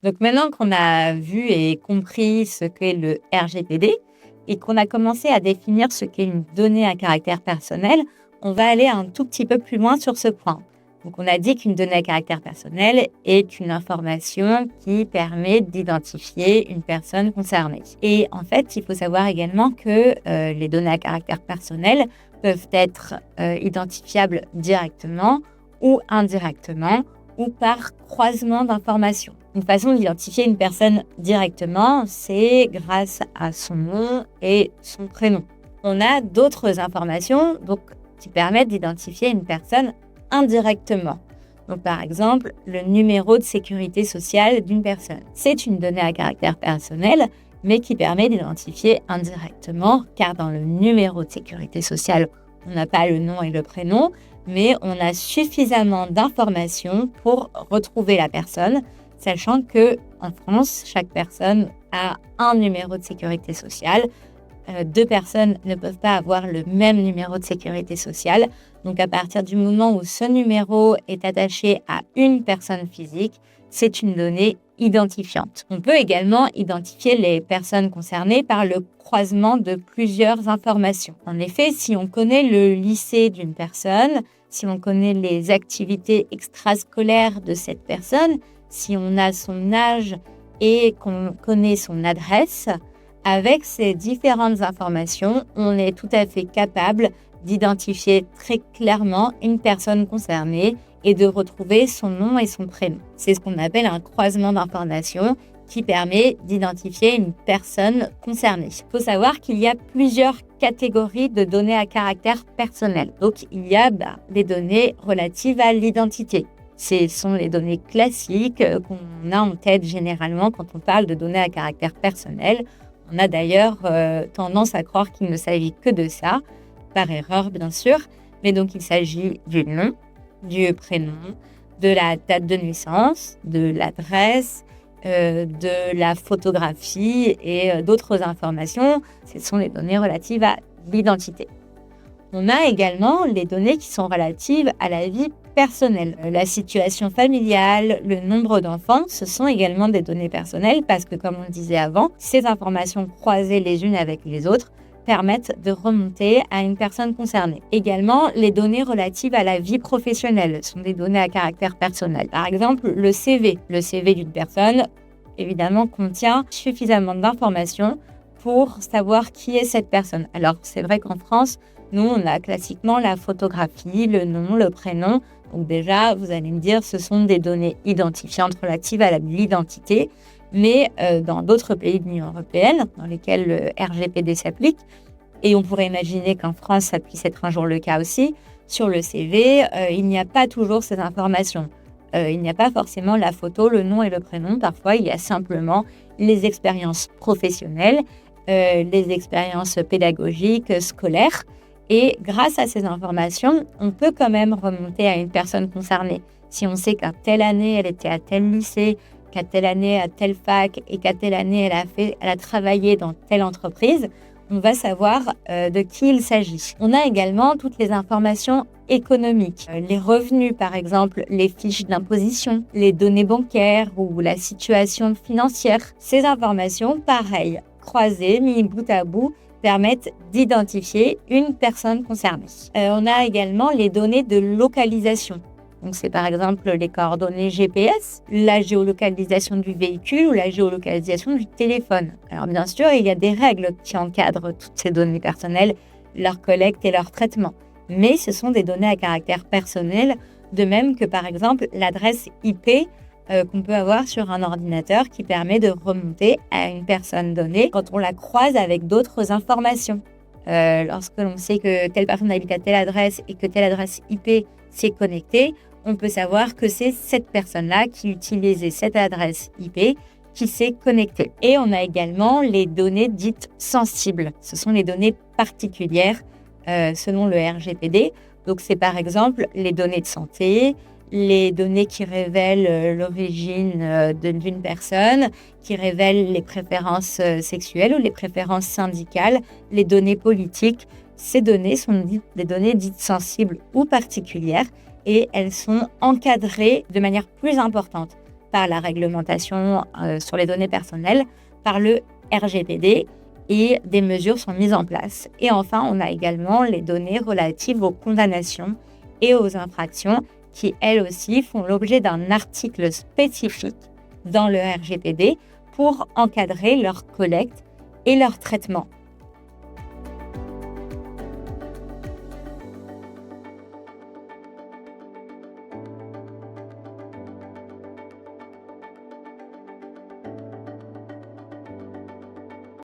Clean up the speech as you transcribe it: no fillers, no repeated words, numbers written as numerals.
Donc maintenant qu'on a vu et compris ce qu'est le RGPD et qu'on a commencé à définir ce qu'est une donnée à caractère personnel, on va aller un tout petit peu plus loin sur ce point. Donc on a dit qu'une donnée à caractère personnel est une information qui permet d'identifier une personne concernée. Et en fait, il faut savoir également que les données à caractère personnel peuvent être identifiables directement ou indirectement ou par croisement d'informations. Une façon d'identifier une personne directement, c'est grâce à son nom et son prénom. On a d'autres informations qui permettent d'identifier une personne indirectement. Donc, par exemple, le numéro de sécurité sociale d'une personne. C'est une donnée à caractère personnel, mais qui permet d'identifier indirectement, car dans le numéro de sécurité sociale, on n'a pas le nom et le prénom, mais on a suffisamment d'informations pour retrouver la personne, sachant que en France, chaque personne a un numéro de sécurité sociale. Deux personnes ne peuvent pas avoir le même numéro de sécurité sociale. Donc, à partir du moment où ce numéro est attaché à une personne physique, c'est une donnée identifiante. On peut également identifier les personnes concernées par le croisement de plusieurs informations. En effet, si on connaît le lycée d'une personne, si on connaît les activités extrascolaires de cette personne, si on a son âge et qu'on connaît son adresse, avec ces différentes informations, on est tout à fait capable d'identifier très clairement une personne concernée et de retrouver son nom et son prénom. C'est ce qu'on appelle un croisement d'informations qui permet d'identifier une personne concernée. Il faut savoir qu'il y a plusieurs catégories de données à caractère personnel. Donc, il y a des données relatives à l'identité. Ce sont les données classiques qu'on a en tête généralement quand on parle de données à caractère personnel. On a d'ailleurs tendance à croire qu'il ne s'agit que de ça, par erreur bien sûr, mais donc il s'agit du nom, du prénom, de la date de naissance, de l'adresse, de la photographie et d'autres informations. Ce sont les données relatives à l'identité. On a également les données qui sont relatives à la vie personnelle. La situation familiale, le nombre d'enfants, ce sont également des données personnelles parce que, comme on le disait avant, ces informations croisées les unes avec les autres permettent de remonter à une personne concernée. Également, les données relatives à la vie professionnelle sont des données à caractère personnel. Par exemple, le CV. Le CV d'une personne, évidemment, contient suffisamment d'informations pour savoir qui est cette personne. Alors, c'est vrai qu'en France, nous, on a classiquement la photographie, le nom, le prénom. Donc déjà, vous allez me dire, ce sont des données identifiantes relatives à l'identité. Mais dans d'autres pays de l'Union européenne, dans lesquels le RGPD s'applique, et on pourrait imaginer qu'en France, ça puisse être un jour le cas aussi, sur le CV, il n'y a pas toujours ces informations. Il n'y a pas forcément la photo, le nom et le prénom. Parfois, il y a simplement les expériences professionnelles, les expériences pédagogiques, scolaires. Et grâce à ces informations, on peut quand même remonter à une personne concernée. Si on sait qu'à telle année, elle était à tel lycée, qu'à telle année, à telle fac, et qu'à telle année, elle a travaillé dans telle entreprise, on va savoir de qui il s'agit. On a également toutes les informations économiques, les revenus par exemple, les fiches d'imposition, les données bancaires ou la situation financière. Ces informations, pareil, croisées, mises bout à bout, permettent d'identifier une personne concernée. On a également les données de localisation. Donc, c'est par exemple les coordonnées GPS, la géolocalisation du véhicule ou la géolocalisation du téléphone. Alors, bien sûr, il y a des règles qui encadrent toutes ces données personnelles, leur collecte et leur traitement. Mais ce sont des données à caractère personnel, de même que par exemple l'adresse IP qu'on peut avoir sur un ordinateur qui permet de remonter à une personne donnée quand on la croise avec d'autres informations. Lorsque l'on sait que telle personne habite à telle adresse et que telle adresse IP s'est connectée, on peut savoir que c'est cette personne-là qui utilisait cette adresse IP qui s'est connectée. Et on a également les données dites sensibles. Ce sont les données particulières selon le RGPD. Donc, c'est par exemple les données de santé, les données qui révèlent l'origine d'une personne, qui révèlent les préférences sexuelles ou les préférences syndicales, les données politiques. Ces données sont des données dites sensibles ou particulières et elles sont encadrées de manière plus importante par la réglementation sur les données personnelles, par le RGPD, et des mesures sont mises en place. Et enfin, on a également les données relatives aux condamnations et aux infractions qui, elles aussi, font l'objet d'un article spécifique dans le RGPD pour encadrer leur collecte et leur traitement.